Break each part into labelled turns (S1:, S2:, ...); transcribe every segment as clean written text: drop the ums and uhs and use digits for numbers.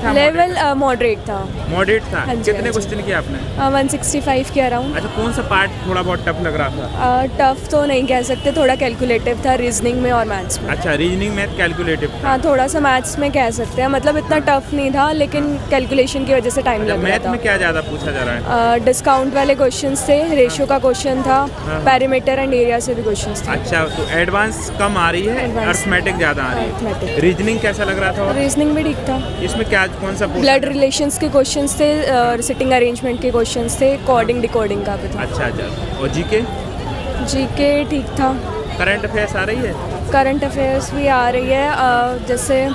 S1: था?
S2: Level moderate था।
S1: Moderate था।
S2: हाँ जी,
S1: कितने
S2: हाँ जी।
S1: क्वेश्चन किए आपने?
S2: 165 के अराउंड।
S1: अच्छा, कौन सा पार्ट थोड़ा बहुत टफ लग रहा था?
S2: टफ तो नहीं कह सकते, थोड़ा कैलकुलेटिव था रीजनिंग में और मैथ्स में।
S1: अच्छा, रीजनिंग मैथ कैलकुलेटिव था।
S2: हाँ, थोड़ा सा मैथ्स में कह सकते हैं, मतलब इतना टफ नहीं था लेकिन कैलकुलेशन की वजह से टाइम लग रहा
S1: मैथ में
S2: था।
S1: क्या ज़्यादा पूछा जा रहा है?
S2: डिस्काउंट वाले क्वेश्चंस थे, रेशियो का क्वेश्चन था, पैरामीटर एंड एरिया से भी क्वेश्चंस थे।
S1: अच्छा, तो एडवांस कम आ रही है,
S2: Advanced।
S1: अर्थमेटिक ज़्यादा आ रही है।
S2: Arithmetic।
S1: रीजनिंग कैसा लग रहा था? और
S2: रीजनिंग भी ठीक था।
S1: इसमें क्या, कौन सा
S2: ब्लड रिलेशंस के क्वेश्चंस थे, सिटिंग अरेंजमेंट के क्वेश्चंस थे, कोडिंग डिकोडिंग का भी था।
S1: अच्छा अच्छा, और जीके?
S2: जीके ठीक था।
S1: करंट अफेयर्स आ रही है?
S2: करंट अफेयर्स भी आ रही है, जैसे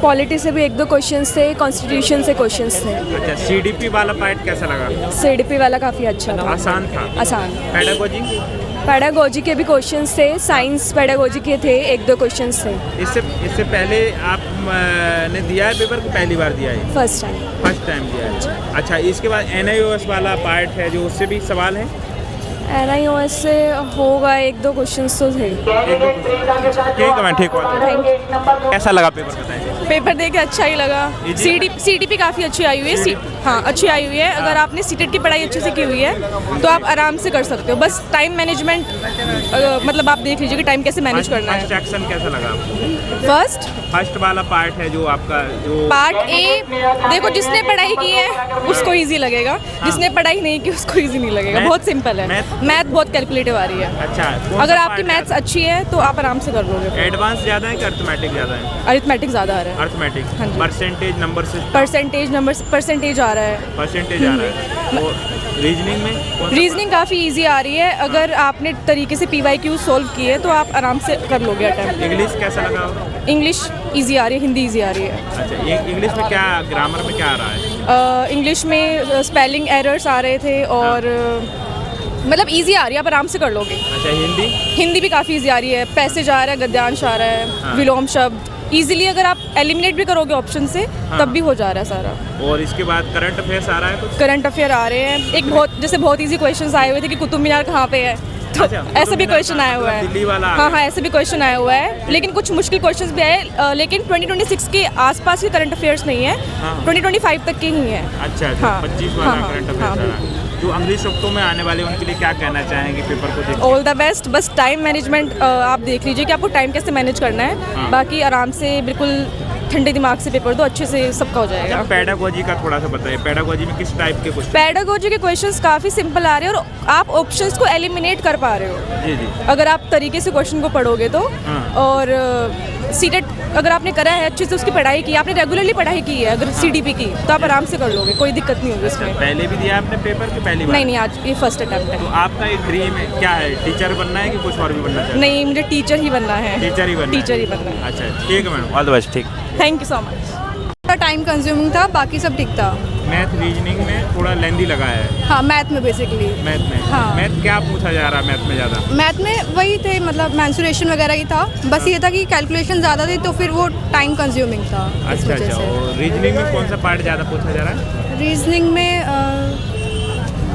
S2: पॉलिटी से भी 1-2 क्वेश्चंस थे, कॉन्स्टिट्यूशन से क्वेश्चंस थे।
S1: अच्छा, सीडीपी वाला पार्ट कैसा लगा?
S2: सीडीपी वाला काफ़ी अच्छा था।
S1: आसान था?
S2: आसान।
S1: पेडागोजी?
S2: पेडागोजी के भी क्वेश्चंस थे, साइंस पेडागोजी के थे, 1-2 क्वेश्चंस थे।
S1: इससे पहले आप ने दिया है पेपर कि पहली बार दिया है?
S2: First time.
S1: फर्स्ट टाइम दिया है। अच्छा, इसके बाद एनआईओएस वाला पार्ट है जो, उससे भी सवाल है?
S2: NIOS से होगा, 1-2 क्वेश्चंस तो थे।
S1: ठीक है, मैं ठीक हूँ। कैसा लगा पेपर, बताएं?
S3: पेपर देके अच्छा ही लगा। CDP काफ़ी अच्छी आई हुई है। हाँ, अच्छी आई हुई है। अगर आपने सीटेट की पढ़ाई अच्छे से की हुई है तो आप आराम से कर सकते हो। बस टाइम मैनेजमेंट, मतलब आप देख लीजिए कि टाइम कैसे मैनेज करना है।
S1: फर्स्ट सेक्शन कैसा लगा आपको?
S3: फर्स्ट
S1: वाला पार्ट है जो आपका, जो
S3: पार्ट ए, देखो जिसने पढ़ाई की है उसको इजी लगेगा, जिसने पढ़ाई नहीं की उसको इजी नहीं लगेगा। बहुत सिंपल है। मैथ बहुत कैलकुलेटिव आ रही है।
S1: अच्छा,
S3: अगर आपकी मैथ्स अच्छी है तो आप आराम से कर लोगे।
S1: एडवांस ज़्यादा है कि अर्थमेटिक ज़्यादा है?
S3: अरिथमेटिक ज़्यादा आ रहा है।
S1: अर्थमेटिक।
S3: हाँ जी।
S1: परसेंटेज नंबर से?
S3: परसेंटेज आ रहा है।
S1: परसेंटेज आ रहा है। और रीजनिंग में कौन सा?
S3: रीजनिंग काफ़ी इजी आ रही है। अगर आपने तरीके से PYQ सोल्व किए तो आप आराम से कर लोगे अटेम्प्ट।
S1: इंग्लिश कैसा लगा?
S3: इंग्लिश इजी आ रही है, हिंदी इजी आ रही है।
S1: अच्छा, ये इंग्लिश में क्या, ग्रामर में क्या आ रहा है?
S3: इंग्लिश में स्पेलिंग एरर्स आ रहे थे और मतलब इजी आ रही है, आप आराम से कर लोगे।
S1: अच्छा, हिंदी?
S3: हिंदी भी काफ़ी इजी आ रही है। पैसेज आ रहा है, गद्यांश आ रहा है, विलोम शब्द इजीली अगर आप एलिमिनेट भी करोगे ऑप्शन से तब भी हो जा रहा है सारा।
S1: और इसके बाद करंट अफेयर्स आ रहा है कुछ?
S3: करंट अफेयर आ रहे हैं। एक बहुत इजी क्वेश्चंस आए हुए थे कि कुतुब मीनार कहाँ पे है, तो
S1: अच्छा,
S3: ऐसे भी क्वेश्चन आया हुआ है।
S1: दिल्ली वाला?
S3: हाँ, ऐसे भी क्वेश्चन आया हुआ है। लेकिन कुछ मुश्किल क्वेश्चंस भी आए, लेकिन 2026 के आसपास के करंट अफेयर्स नहीं है, 2025 तक के ही है।
S1: अच्छा, 25 वाला करंट अफेयर्स आ रहा है। जो अंग्रेजी शब्दों में आने वाले उनके लिए क्या कहना चाहेंगे पेपर को देख?
S3: All the best. बस टाइम मैनेजमेंट आप देख लीजिए कि आपको टाइम कैसे मैनेज करना है। बाकी आराम से बिल्कुल ठंडे दिमाग से पेपर दो, अच्छे से सबका हो जाएगा।
S1: पेडागोजी का थोड़ा सा बताइए, पेडागोजी में किस टाइप के क्वेश्चन?
S3: पेडागोजी के क्वेश्चंस काफ़ी सिंपल आ रहे हैं और आप ऑप्शंस को एलिमिनेट कर पा रहे हो।
S1: जी जी।
S3: अगर आप तरीके से क्वेश्चन को पढ़ोगे तो। और सीटेट अगर आपने करा है अच्छे से, उसकी पढ़ाई की, आपने रेगुलरली पढ़ाई की है अगर CDP की, तो आप आराम से कर लोगे, कोई दिक्कत नहीं होगी इसमें।
S1: पहले भी दिया आपने पेपर की पहली बार?
S3: नहीं, आज ये फर्स्ट अटेम्प्ट है।
S1: तो आपका एक ड्रीम है क्या है, टीचर बनना है कि कुछ और भी बनना चाहिए?
S3: नहीं, मुझे टीचर ही बनना है।
S1: टीचर ही बनना है।
S3: टीचर ही बनना है।
S1: अच्छा, ठीक है मैडम, ऑल द बेस्ट। ठीक,
S3: thank you so much.
S4: Time consuming था, बाकी सब ठीक था।
S1: मैथ रीजनिंग में थोड़ा लेंदी लगा है?
S4: हाँ, मैथ में बेसिकली।
S1: मैथ में?
S4: हाँ।
S1: मैथ क्या पूछा जा रहा है मैथ में ज़्यादा?
S4: मैथ में वही थे, मतलब मैंसुरेशन वगैरह ही था। बस ये था कि कैलकुलेशन ज़्यादा थी तो फिर वो टाइम कंज्यूमिंग था।
S1: अच्छा अच्छा। और रीजनिंग में कौन सा पार्ट ज़्यादा पूछा जा रहा है?
S4: रीजनिंग में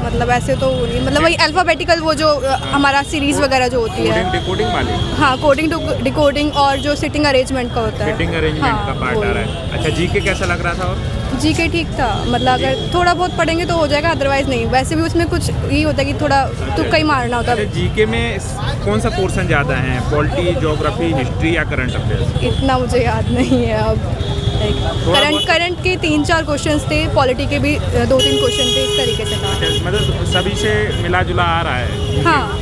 S4: मतलब ऐसे तो नहीं, मतलब वही अल्फ़ाबेटिकल, वो जो हमारा सीरीज़ वगैरह जो होती है।
S1: कोडिंग डिकोडिंग वाली?
S4: हाँ, कोडिंग डिकोडिंग और जो सिटिंग अरेंजमेंट का होता है।
S1: सिटिंग अरेंजमेंट का पार्ट आ रहा है। अच्छा, जीके कैसा लग रहा था? और
S4: जीके ठीक था, मतलब अगर थोड़ा बहुत पढ़ेंगे तो हो जाएगा, अदरवाइज नहीं। वैसे भी उसमें कुछ ये होता है कि थोड़ा तुक्का ही मारना होता है।
S1: जीके में कौन सा पोर्शन ज़्यादा है, पॉलिटी, ज्योग्राफी, हिस्ट्री या करंट अफेयर्स?
S4: इतना मुझे याद नहीं है अब। करंट के 3-4 क्वेश्चंस थे, पॉलिटी के भी 2-3 क्वेश्चन थे, इस तरीके से था।
S1: मतलब सभी से मिला जुला आ रहा है?
S4: हाँ,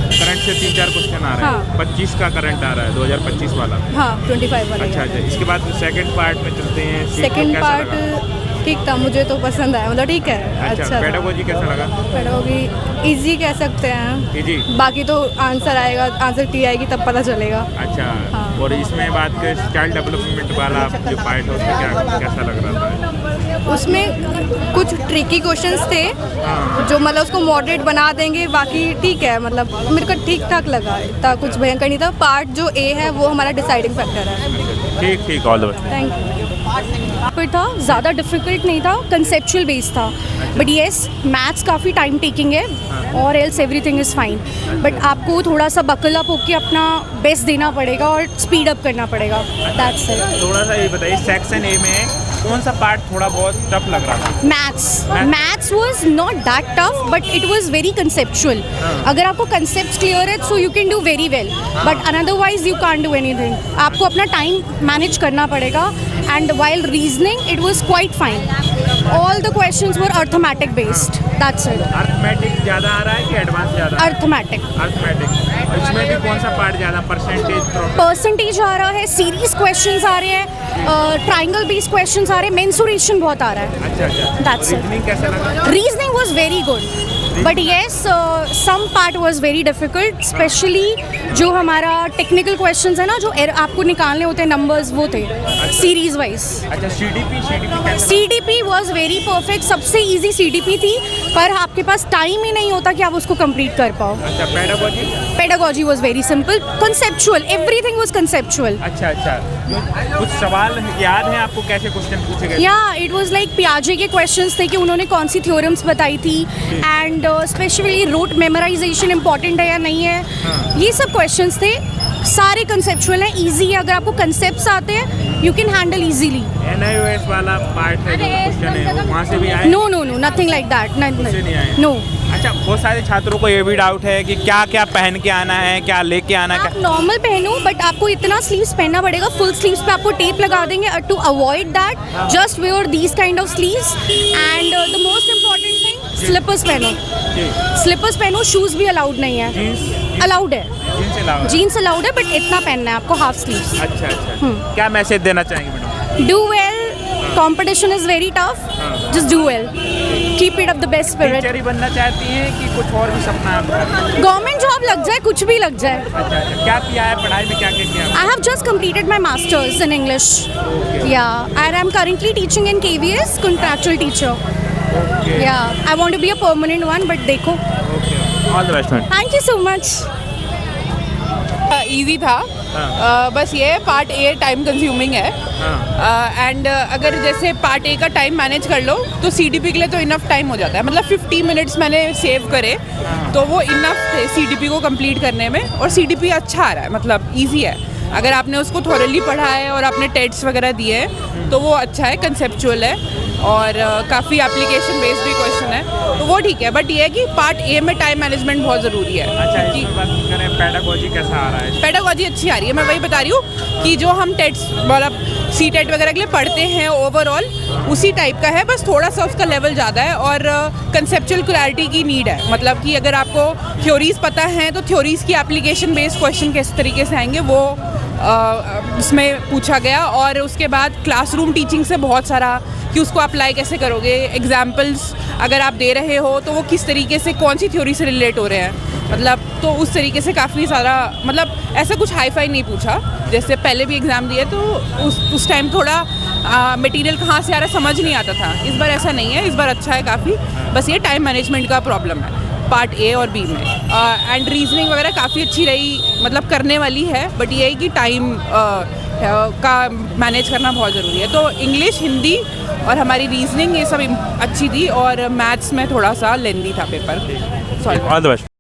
S1: करंट से 3-4 क्वेश्चन आ रहा है। 25 का करंट आ रहा है, 2025 वाला।
S4: हाँ, 25 वाला।
S1: अच्छा अच्छा। इसके बाद सेकंड पार्ट में चलते हैं।
S4: सेकंड पार्ट ठीक था, मुझे तो पसंद आया, मतलब ठीक है, अच्छा।
S1: पेडागोजी कैसा लगा?
S4: पेडागोजी इजी कह सकते हैं।
S1: इजी?
S4: बाकी तो आंसर आएगा, आंसर टी आएगी तब पता चलेगा।
S1: अच्छा।
S4: हाँ।
S1: और इसमें बात करें चाइल्ड डेवलपमेंट वाला जो पार्ट है उसमें क्या कैसा लग रहा था?
S4: उसमें कुछ ट्रिकी क्वेश्चंस थे जो मतलब उसको मॉडरेट बना देंगे, बाकी ठीक है, मतलब मेरे को ठीक ठाक लगा, इतना कुछ भयंकर नहीं था। पार्ट जो ए है वो हमारा डिसाइडिंग फैक्टर है।
S1: ठीक, all the best.
S4: Thank you. पर था, ज़्यादा डिफिकल्ट नहीं था, कंसेप्चुअल बेस्ड था. बट येस, मैथ्स काफ़ी टाइम टेकिंग है और else everything is fine. But आपको थोड़ा सा बकल अप होकर अपना बेस्ट देना पड़ेगा और स्पीड अप करना पड़ेगा. That's it.
S1: थोड़ा सा ये बताइए, सेक्शन ए में कौन सा पार्ट थोड़ा बहुत टफ लग रहा था?
S4: Maths was not that tough but it was very conceptual. अगर आपको कंसेप्ट्स क्लियर है so you can do very well, but otherwise you can't do anything. आपको अपना टाइम मैनेज करना पड़ेगा. And while reasoning it was quite fine. All the questions were arithmetic based. That's it.
S1: Arithmetic ज़्यादा आ रहा है कि advance ज़्यादा?
S4: Arithmetic.
S1: इसमें भी कौन सा पार्ट ज़्यादा
S4: परसेंटेज आ रहा है, सीरीज क्वेश्चंस आ रहे हैं, ट्राइंगल बेस्ड क्वेश्चंस आ रहे हैं, मेंसुरेशन बहुत आ रहा है.
S1: अच्छा.
S4: That's it.
S1: रीजनिंग कैसा लगा?
S4: Reasoning was very good. But yes, some part was very difficult, especially जो हमारा टेक्निकल क्वेश्चंस है ना, जो आपको निकालने होते हैं नंबर्स, वो थे सीरीज वाइज.
S1: अच्छा. CDP
S4: CDP was very perfect. सबसे इजी CDP थी, पर आपके पास टाइम ही नहीं होता कि आप उसको कंप्लीट कर पाओ.
S1: अच्छा.
S4: Pedagogy was very simple, conceptual. Everything was conceptual.
S1: अच्छा. कुछ सवाल याद है आपको, कैसे क्वेश्चन पूछे गए?
S4: Yeah, it was like Piaget के क्वेश्चंस थे कि उन्होंने कौन सी थ्योरम्स बताई थी, and specially rote memorization important है या नहीं है. ये सब क्वेश्चंस थे. सारे कंसेप्चुअल हैं, इजी है. अगर आपको कंसेप्ट्स आते हैं you can handle easily.
S1: NIOS वाला पार्ट है जो क्वेश्चन है, वहाँ से भी आए?
S4: No nothing like that. No.
S1: अच्छा. बहुत सारे छात्रों को ये भी डाउट है कि क्या क्या पहन के आना है, क्या लेके आना है.
S4: आप नॉर्मल पहनो, बट आपको इतना स्लीव्स पहनना पड़ेगा. फुल स्लीव्स पे आपको टेप लगा देंगे. To avoid that just wear these kind of sleeves. And the most important thing, slippers पहनो. स्लीपर्स पहनो. शूज भी अलाउड नहीं है. अलाउड है. जीन्स अलाउड है, बट इतना पहनना है आपको, हाफ स्लीव्स.
S1: अच्छा. क्या मैसेज देना चाहेंगे madam?
S4: Do well. Competition is very tough. Just do well. Keep it up the best spirit.
S1: Teacher ही बनना चाहती हैं कि कुछ और भी सपना है आपका?
S4: गवर्नमेंट जॉब लग जाए, कुछ भी लग जाए.
S1: अच्छा. क्या किया है पढ़ाई में, क्या किया?
S4: I have just completed my masters in English. Yeah, and I'm currently teaching in KVS, contractual teacher. Yeah, I want to be a permanent one, but देखो.
S1: All the best, man.
S4: Thank you so much.
S5: Easy था. बस ये part A time consuming है. And अगर जैसे part A का time manage कर लो तो CDP के लिए तो इनफ टाइम हो जाता है. मतलब 50 मिनट्स मैंने सेव करे तो वो इनफ थे CDP को कंप्लीट करने में. और CDP अच्छा आ रहा है, मतलब इजी है. अगर आपने उसको थॉरली पढ़ा है और आपने टेस्ट वगैरह दिए हैं तो वो अच्छा है, कंसेप्चुअल है और काफ़ी एप्लीकेशन बेस्ड भी क्वेश्चन है, तो वो ठीक है. बट ये है कि पार्ट ए में टाइम मैनेजमेंट बहुत ज़रूरी है.
S1: अच्छा. पेडागोजी कैसा आ रहा है?
S5: पेडागोजी अच्छी आ रही है. मैं वही बता रही हूँ कि जो हम टेस्ट मतलब CTET वगैरह के लिए पढ़ते हैं ओवरऑल उसी टाइप का है. बस थोड़ा सा उसका लेवल ज़्यादा है और कंसेप्चुअल क्लैरिटी की नीड है. मतलब कि अगर आपको थ्योरीज पता हैं तो थ्योरीज की एप्लीकेशन बेस्ड क्वेश्चन किस तरीके से आएंगे वो उसमें पूछा गया. और उसके बाद क्लासरूम टीचिंग से बहुत सारा कि उसको अप्लाई कैसे करोगे, एग्जाम्पल्स अगर आप दे रहे हो तो वो किस तरीके से कौन सी थ्योरी से रिलेट हो रहे हैं, मतलब तो उस तरीके से काफ़ी सारा. मतलब ऐसा कुछ हाई फाई नहीं पूछा. जैसे पहले भी एग्ज़ाम दिए तो उस टाइम थोड़ा मटेरियल कहाँ से आ रहा समझ नहीं आता था. इस बार ऐसा नहीं है, इस बार अच्छा है काफ़ी. बस ये टाइम मैनेजमेंट का प्रॉब्लम है पार्ट ए और बी में. एंड रीजनिंग वगैरह काफ़ी अच्छी रही, मतलब करने वाली है. बट ये है कि टाइम का मैनेज करना बहुत ज़रूरी है. तो इंग्लिश, हिंदी और हमारी रीजनिंग ये सब अच्छी थी. और मैथ्स में थोड़ा सा लेंदी था paper. Sorry.
S1: All the best.